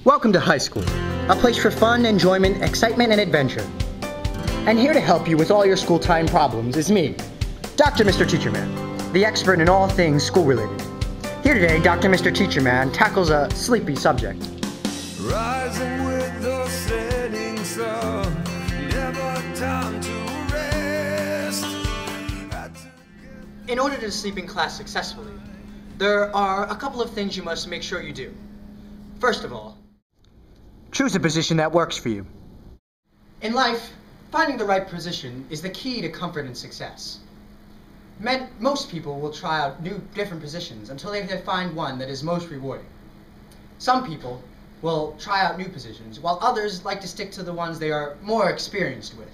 Welcome to high school, a place for fun, enjoyment, excitement, and adventure. And here to help you with all your school time problems is me, Dr. Mr. Teacher Man, the expert in all things school related. Here today, Dr. Mr. Teacher Man tackles a sleepy subject. Rising with the setting sun, never time to rest. In order to sleep in class successfully, there are a couple of things you must make sure you do. First of all, choose a position that works for you. In life, finding the right position is the key to comfort and success. Most people will try out different positions until they find one that is most rewarding. Some people will try out new positions, while others like to stick to the ones they are more experienced with.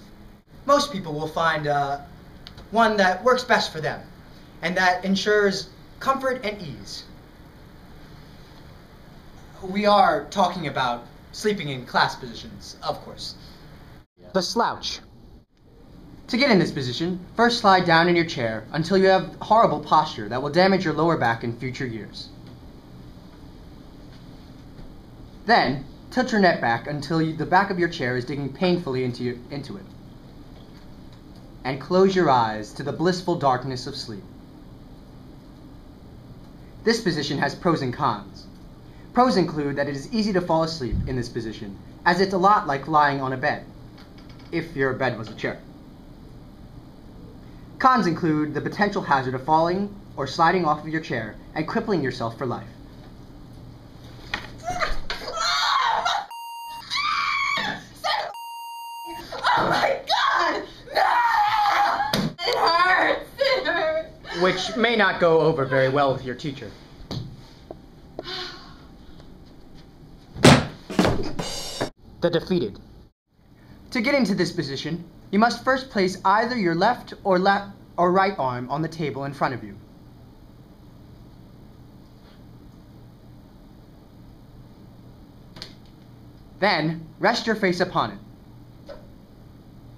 Most people will find one that works best for them, and that ensures comfort and ease. We are talking about sleeping in class positions, of course. The slouch. To get in this position, first slide down in your chair until you have horrible posture that will damage your lower back in future years. Then, tilt your neck back until the back of your chair is digging painfully into it. And close your eyes to the blissful darkness of sleep. This position has pros and cons. Pros include that it is easy to fall asleep in this position, as it's a lot like lying on a bed, if your bed was a chair. Cons include the potential hazard of falling or sliding off of your chair and crippling yourself for life. Oh my God! No! It hurts! It hurts! Which may not go over very well with your teacher. The defeated. To get into this position, you must first place either your left or right arm on the table in front of you. Then, rest your face upon it.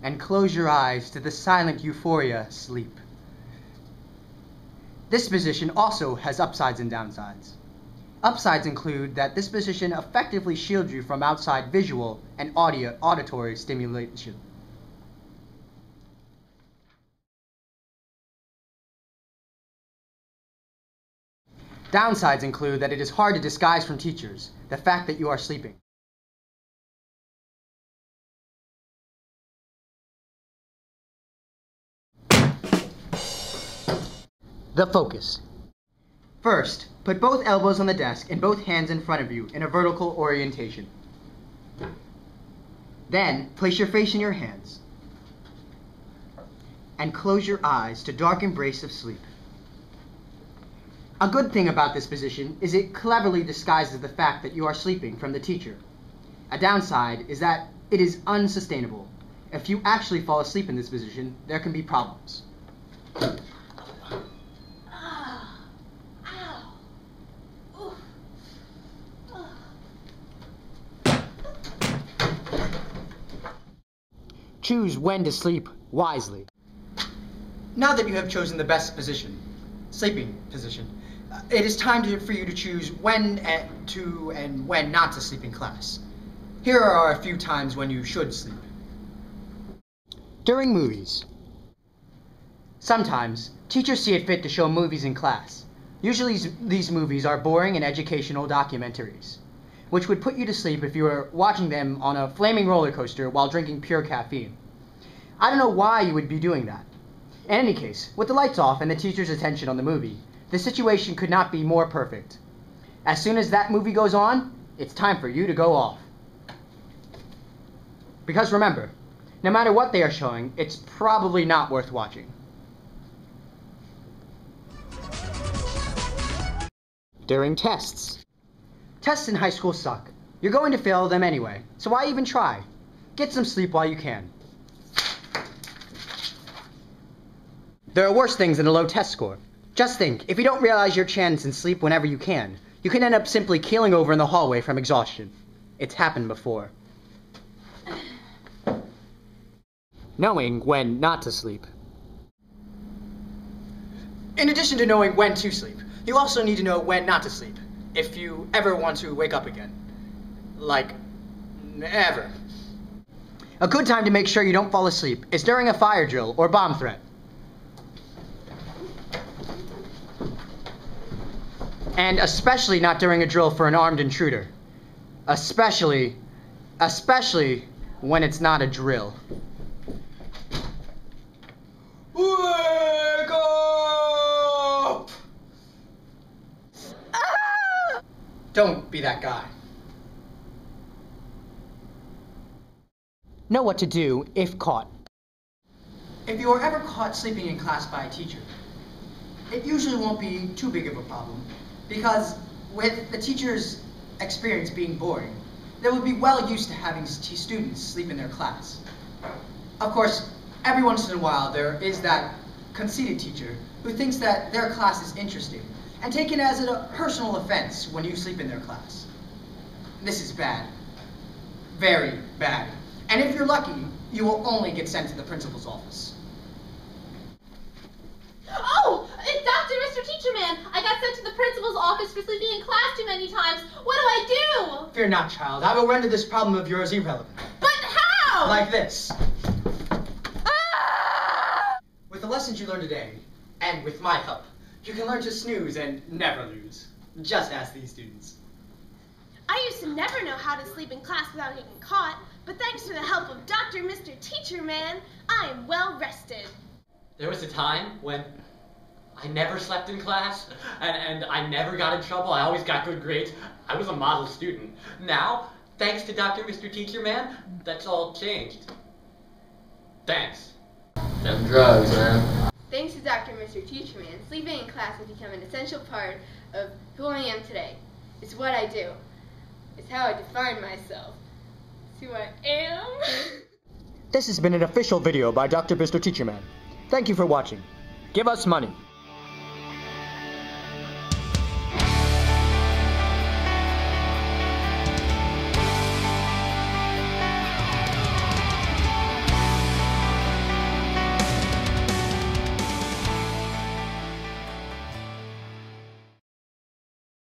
And close your eyes to the silent euphoria sleep. This position also has upsides and downsides. Upsides include that this position effectively shields you from outside visual and auditory stimulation. Downsides include that it is hard to disguise from teachers the fact that you are sleeping. The focus. First, put both elbows on the desk and both hands in front of you in a vertical orientation. Then, place your face in your hands and close your eyes to dark embrace of sleep. A good thing about this position is it cleverly disguises the fact that you are sleeping from the teacher. A downside is that it is unsustainable. If you actually fall asleep in this position, there can be problems. Choose when to sleep wisely. Now that you have chosen the best position, sleeping position, it is time for you to choose when to and when not to sleep in class. Here are a few times when you should sleep. During movies. Sometimes, teachers see it fit to show movies in class. Usually these movies are boring and educational documentaries, which would put you to sleep if you were watching them on a flaming roller coaster while drinking pure caffeine. I don't know why you would be doing that. In any case, with the lights off and the teacher's attention on the movie, the situation could not be more perfect. As soon as that movie goes on, it's time for you to go off. Because remember, no matter what they are showing, it's probably not worth watching. During tests. Tests in high school suck. You're going to fail them anyway, so why even try? Get some sleep while you can. There are worse things than a low test score. Just think, if you don't realize your chance and sleep whenever you can end up simply keeling over in the hallway from exhaustion. It's happened before. Knowing when not to sleep. In addition to knowing when to sleep, you also need to know when not to sleep, if you ever want to wake up again. Like, ever. A good time to make sure you don't fall asleep is during a fire drill or bomb threat. And especially not during a drill for an armed intruder. Especially when it's not a drill. Wake up! Ah! Don't be that guy. Know what to do if caught. If you are ever caught sleeping in class by a teacher, it usually won't be too big of a problem, because with the teacher's experience being boring, they would be well used to having students sleep in their class. Of course, every once in a while there is that conceited teacher who thinks that their class is interesting and take it as a personal offense when you sleep in their class. This is bad. Very bad. And if you're lucky, you will only get sent to the principal's office. Oh, it's Mr. Teacher Man. I got sent to the principal's office for sleeping in class too many times. What do I do? Fear not, child. I will render this problem of yours irrelevant. But how? Like this. With the lessons you learned today, and with my help, you can learn to snooze and never lose. Just ask these students. I used to never know how to sleep in class without getting caught, but thanks to the help of Mr. Teacher Man, I am well rested. There was a time when I never slept in class, and I never got in trouble. I always got good grades. I was a model student. Now, thanks to Mr. Teacher Man, that's all changed. Thanks. Them drugs, man. Thanks to Mr. Teacher Man, sleeping in class has become an essential part of who I am today. It's what I do. It's how I define myself. It's who I am. This has been an official video by Mr. Teacher Man. Thank you for watching. Give us money.